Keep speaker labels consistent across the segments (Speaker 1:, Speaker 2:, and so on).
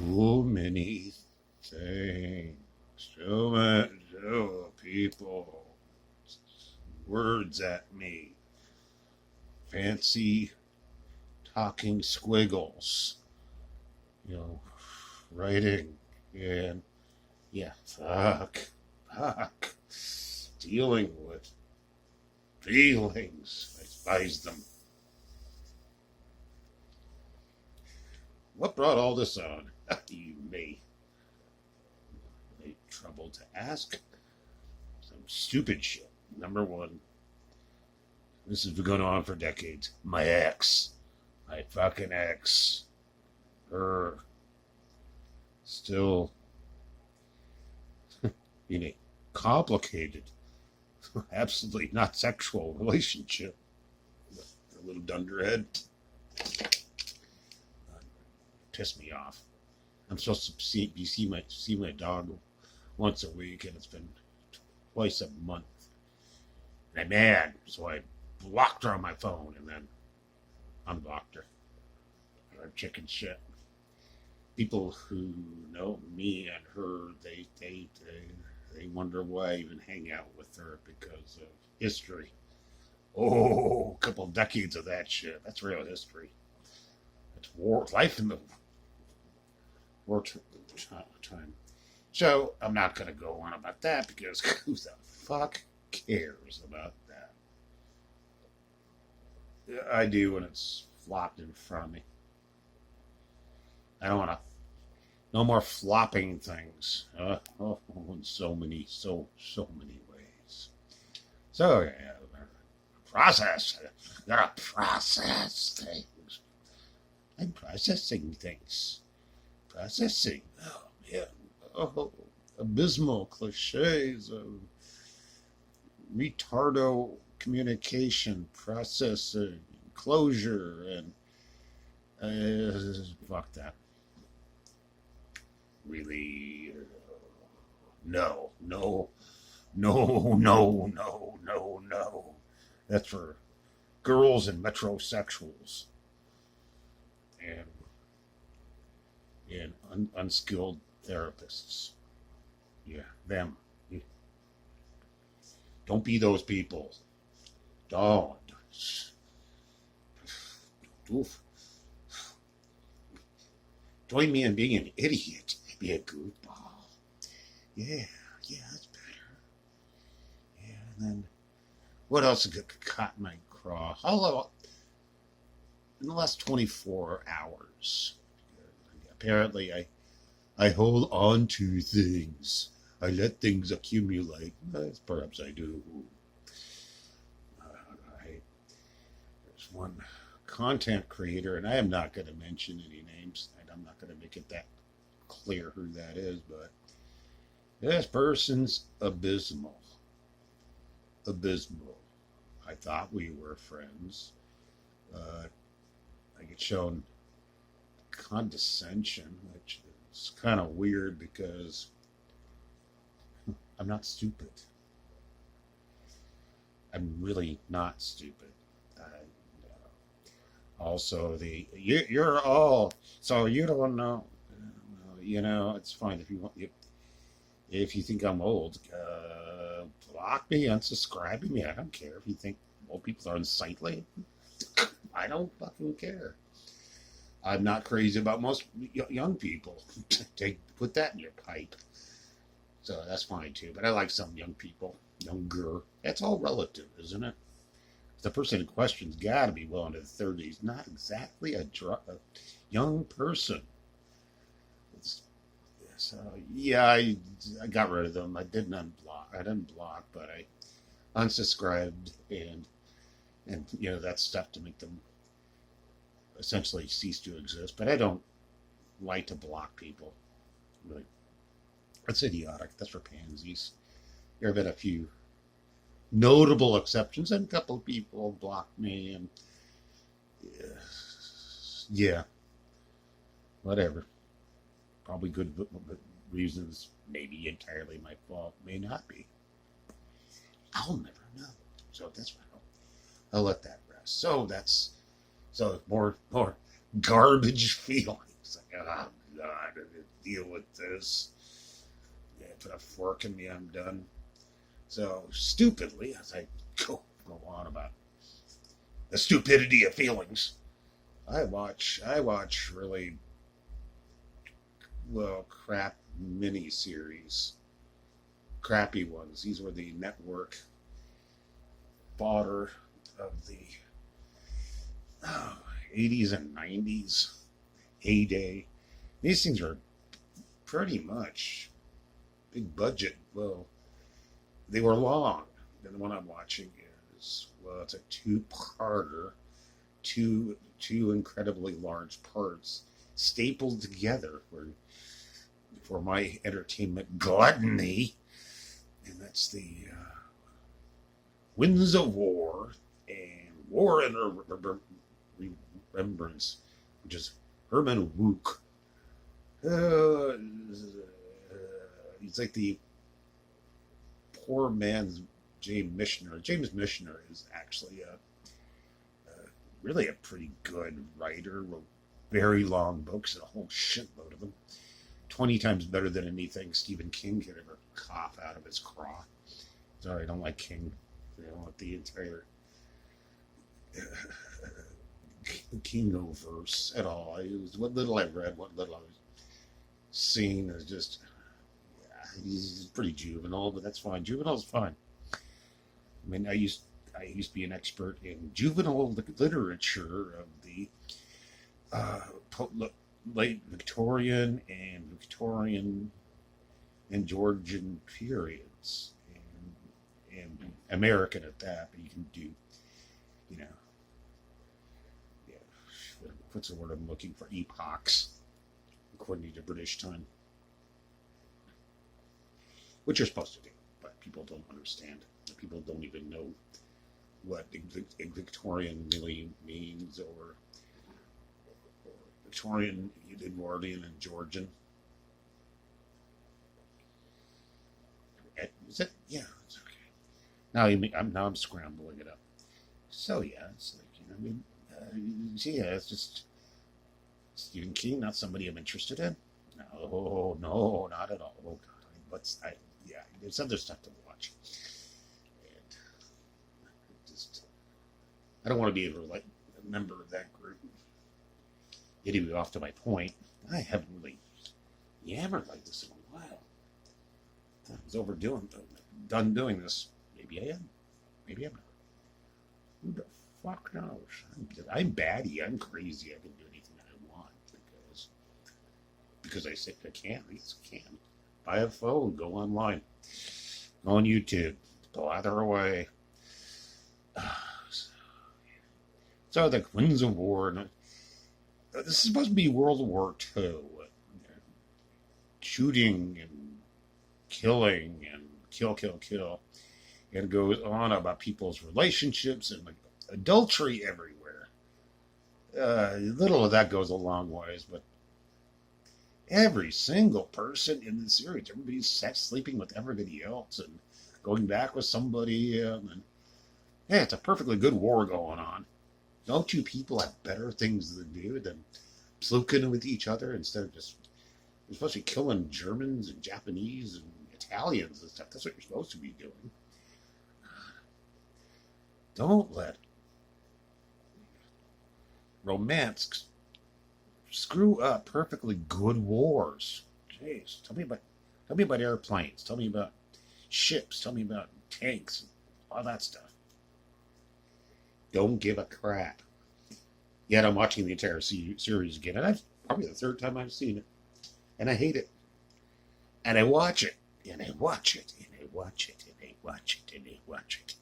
Speaker 1: Too many things. So people. Words at me. Fancy talking squiggles. You know, writing. And yeah, fuck. Dealing with feelings. I despise them. What brought all this on? You may have trouble to ask. Some stupid shit. Number one, this has been going on for decades. My ex. My fucking ex. Her. Still in a complicated, absolutely not sexual relationship. A little dunderhead. Pissed me off. I'm supposed to see my dog once a week, and it's been twice a month. And I'm mad, so I blocked her on my phone and then unblocked her. Chicken shit. People who know me and her, they wonder why I even hang out with her because of history. Oh, a couple decades of that shit. That's real history. It's war, life in the war time. So I'm not going to go on about that because who the fuck cares about that? I do when it's flopped in front of me. I don't want to. No more flopping things. In so many ways. So yeah, process. Gotta process things. I'm processing things. Processing. Oh yeah. Oh, abysmal cliches of retardo communication, processing, closure, and fuck that. Really, no. That's for girls and metrosexuals and unskilled therapists. Yeah, them. Don't be those people. Don't. Oof. Join me in being an idiot. Be a goofball. Yeah, that's better. Yeah, and then what else has caught my craw? In the last 24 hours, apparently I hold on to things. I let things accumulate. Perhaps I do. There's one content creator, and I am not going to mention any names. I'm not going to make it that clear who that is, but this person's abysmal. I thought we were friends. I get shown condescension, which is kind of weird because I'm not stupid. I'm really not stupid. Also, you're all so you don't know. It's fine if you want. If you think I'm old, block me, unsubscribe me. I don't care if you think old people are unsightly. I don't fucking care. I'm not crazy about most young people. Put that in your pipe. So that's fine too. But I like some young people, younger. That's all relative, isn't it? The person in question's got to be well into the 30s, not exactly a young person. So yeah, I got rid of them. I didn't block, but I unsubscribed and that stuff to make them essentially cease to exist. But I don't like to block people. Really, that's idiotic. That's for pansies. There have been a few notable exceptions, and a couple of people blocked me, and yeah, whatever. Probably good reasons. Maybe entirely my fault. May not be. I'll never know. So that's why I'll let that rest. So more garbage feelings. Like, oh God, deal with this. Yeah, put a fork in me, I'm done. So stupidly, as I go on about the stupidity of feelings, I watch really well crap miniseries, crappy ones. These were the network fodder of the oh, 80s and 90s heyday. These things are pretty much big budget. Well, they were long. And the one I'm watching is, well, it's a two-parter, two incredibly large parts stapled together for my entertainment gluttony. And that's the Winds of War and War in Remembrance, which is Herman Wouk. He's like the poor man's James Michener. James Michener is actually really a pretty good writer. Wrote very long books, a whole shitload of them. 20 times better than anything Stephen King could ever cough out of his craw. Sorry, I don't like King. I don't like the entire Kingoverse at all. What little I read, what little I was seeing is just, yeah, he's pretty juvenile, but that's fine. Juvenile's fine. I mean, I used to be an expert in juvenile literature of the late Victorian and Georgian periods, and American at that. But you can do, yeah, what's the word I'm looking for? Epochs, according to British time, which you're supposed to do, but people don't understand. People don't even know what Victorian really means, or Victorian, Edwardian, and Georgian. Is it? Yeah, it's okay. Now I'm scrambling it up. So yeah, it's like, it's just Stephen King, not somebody I'm interested in. No, not at all. Oh God, there's other stuff to watch. I don't want to be a member of that group. Getting off to my point, I haven't really yammered like this in a while. I was done doing this. Maybe I am. Maybe I'm not. Who the fuck knows? I'm batty. I'm crazy. I can do anything I want because I say I can. I just can. Buy a phone. Go online. Go on YouTube. Blather away. So the Winds of War. This is supposed to be World War II. Shooting and killing and kill. And it goes on about people's relationships and like adultery everywhere. Little of that goes a long ways, but every single person in the series, everybody's sleeping with everybody else and going back with somebody. And yeah, it's a perfectly good war going on. Don't you people have better things to do than sluking with each other instead of just, you're supposed to be killing Germans and Japanese and Italians and stuff. That's what you're supposed to be doing. Don't let romance screw up perfectly good wars. Jeez, tell me about airplanes. Tell me about ships. Tell me about tanks. All that stuff. Don't give a crap. Yet I'm watching the entire series again, and that's probably the third time I've seen it, and I hate it. And I watch it, and I watch it, and I watch it, and I watch it, and I watch it.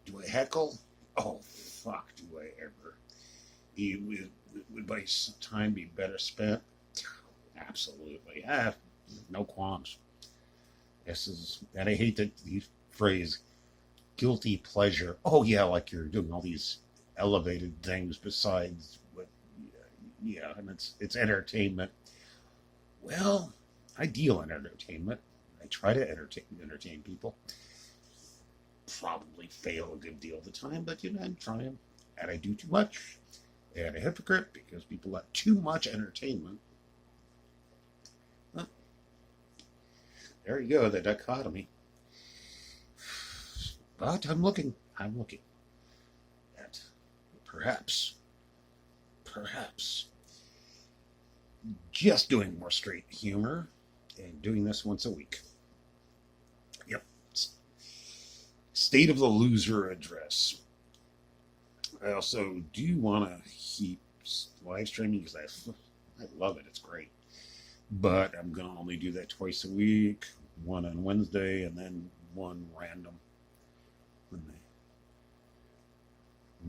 Speaker 1: Do I heckle? Oh, fuck, do I ever. Would my time be better spent? Absolutely. No qualms. And I hate the phrase, guilty pleasure. Oh, yeah, like you're doing all these elevated things besides what, yeah, and it's entertainment. Well, I deal in entertainment. I try to entertain people. Probably fail a good deal of the time, but I'm trying. And I do too much. And a hypocrite because people have too much entertainment. there you go, the dichotomy. But I'm looking at perhaps just doing more straight humor and doing this once a week. Yep. State of the Loser address. I also do want to keep live streaming because I love it. It's great. But I'm going to only do that twice a week, one on Wednesday and then one random when the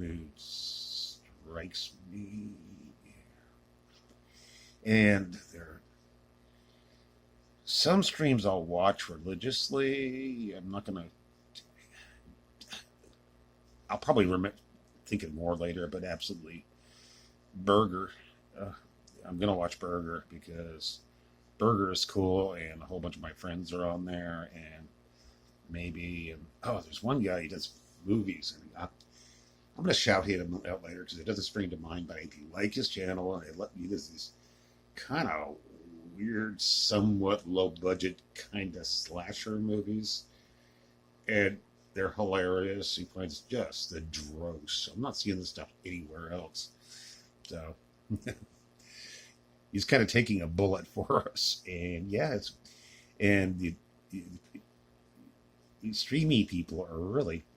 Speaker 1: mood strikes me. And there some streams I'll watch religiously. I'm not going to, I'll probably think of more later, but absolutely Burger. I'm going to watch Burger because Burger is cool and a whole bunch of my friends are on there, and there's one guy, he does movies, and I'm going to shout him out later because it doesn't spring to mind, but if you like his channel, he does these kind of weird, somewhat low budget kind of slasher movies, and they're hilarious. He finds just the dross. I'm not seeing this stuff anywhere else, so he's kind of taking a bullet for us. And yeah, the streamy people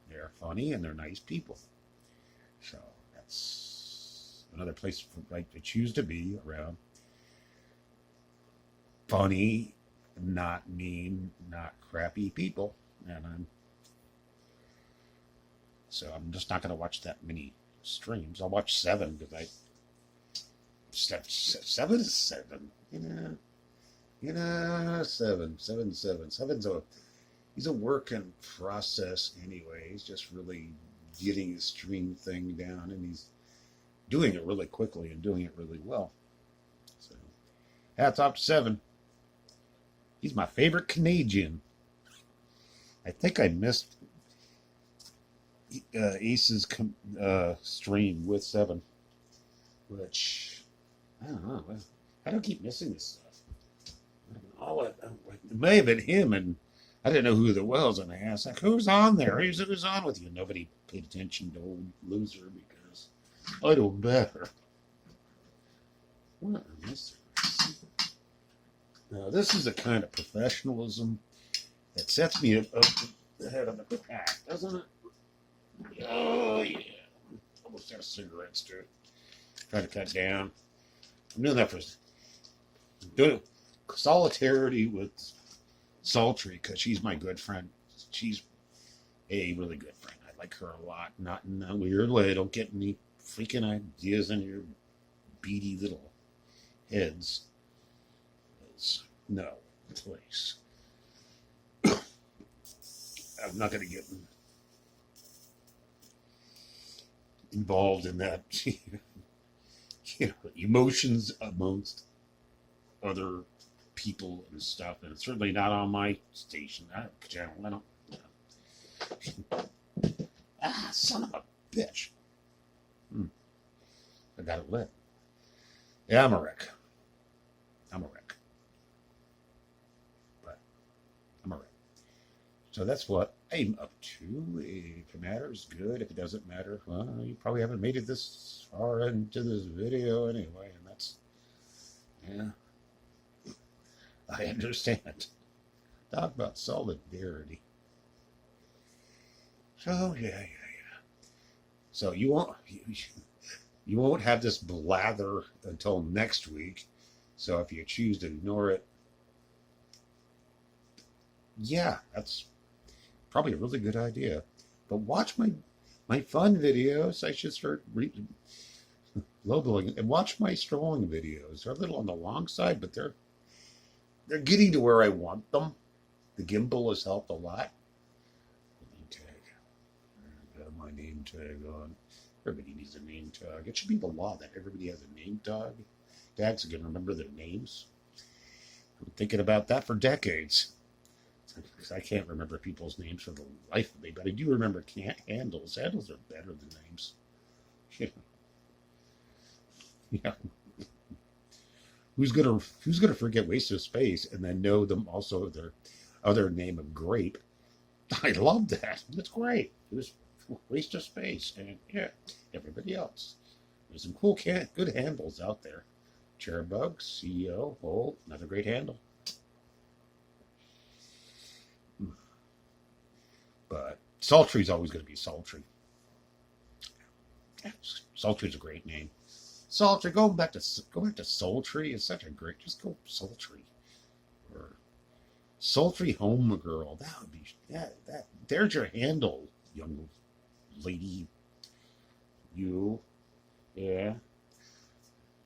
Speaker 1: they're funny and they're nice people. So that's another place to choose to be around. Funny, not mean, not crappy people. And I'm just not going to watch that many streams. I'll watch 7 because seven is 7. Seven's he's a work in process anyway. He's just really getting his stream thing down, and he's doing it really quickly and doing it really well. So hats off to 7. He's my favorite Canadian. I think I missed Ace's stream with 7, which I don't know. I don't keep missing this stuff. It may have been him, and I didn't know who there was, and I asked, like, who's on there? Who's on with you? Nobody paid attention to old Loser because I know better. What am I missing? Now, this is a kind of professionalism that sets me up ahead of the pack, doesn't it? Oh, yeah. Almost out of cigarettes, too. Trying to cut down. I'm doing that doing solidarity with Sultry because she's my good friend. She's a really good friend. I like her a lot. Not in a weird way. Don't get any freaking ideas in your beady little heads. No, please. I'm not going to get involved in that. Emotions amongst other people and stuff, and it's certainly not on my station, that channel. I don't. Son of a bitch. I got it lit. Yeah, I'm a wreck. But I'm a wreck. So that's what I'm up to. If it matters, good. If it doesn't matter, well, you probably haven't made it this far into this video anyway, and that's, yeah, I understand. Talk about solidarity. So, yeah. So you won't have this blather until next week. So if you choose to ignore it, yeah, that's probably a really good idea. But watch my fun videos. I should start low-blowing and watch my strong videos. They're a little on the long side, but they're getting to where I want them. The gimbal has helped a lot. Name tag. I got my name tag on. Everybody needs a name tag. It should be the law that everybody has a name tag. Tags so can remember their names. I've been thinking about that for decades. Because I can't remember people's names for the life of me, but I do remember handles. Handles are better than names. Yeah. Who's gonna forget Waste of Space and then know them also their other name of grape. I love that. It's great. It was a waste of space. And yeah, everybody else. There's some cool, good handles out there. Cherubug, CEO, oh, another great handle. But Sultry's always going to be Sultry. Yeah, Sultry's a great name. Sultry, go back to Sultry. It's such a great. Just go Sultry, or Sultry Home Girl. That would be that. There's your handle, young lady. You, yeah.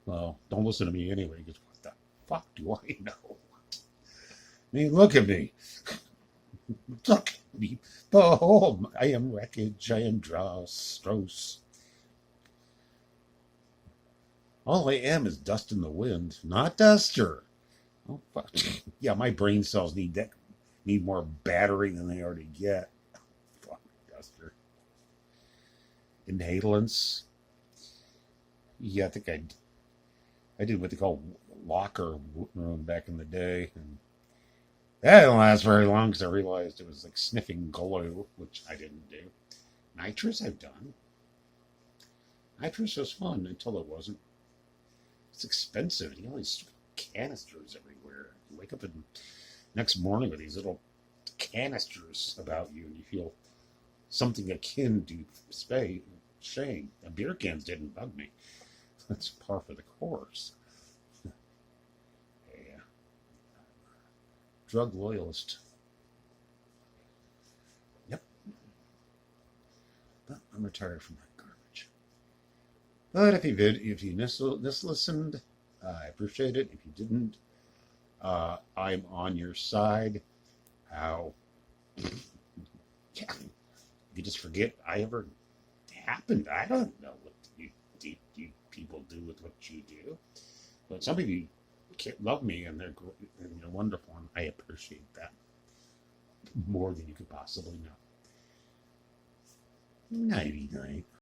Speaker 1: Well, don't listen to me anyway. Because what the fuck do I know? I mean, look at me. Look at me. Behold, I am wreckage. I am Strauss. All I am is dust in the wind, not duster. Oh fuck! Yeah, my brain cells need more battery than they already get. Fuck duster. Inhalants. Yeah, I think I did what they call locker room back in the day, and that didn't last very long because I realized it was like sniffing glue, which I didn't do. Nitrous I've done. Nitrous was fun until it wasn't. It's expensive. You know these canisters everywhere. You wake up the next morning with these little canisters about you, and you feel something akin to shame. And beer cans didn't bug me. That's par for the course. Yeah. Drug loyalist. Yep. But I'm retired from that garbage. But if you listened, I appreciate it. If you didn't, I'm on your side. How? Yeah. You just forget I ever happened. I don't know what you people do with what you do, but some of you love me and they're wonderful, and I appreciate that more than you could possibly know. Nighty night.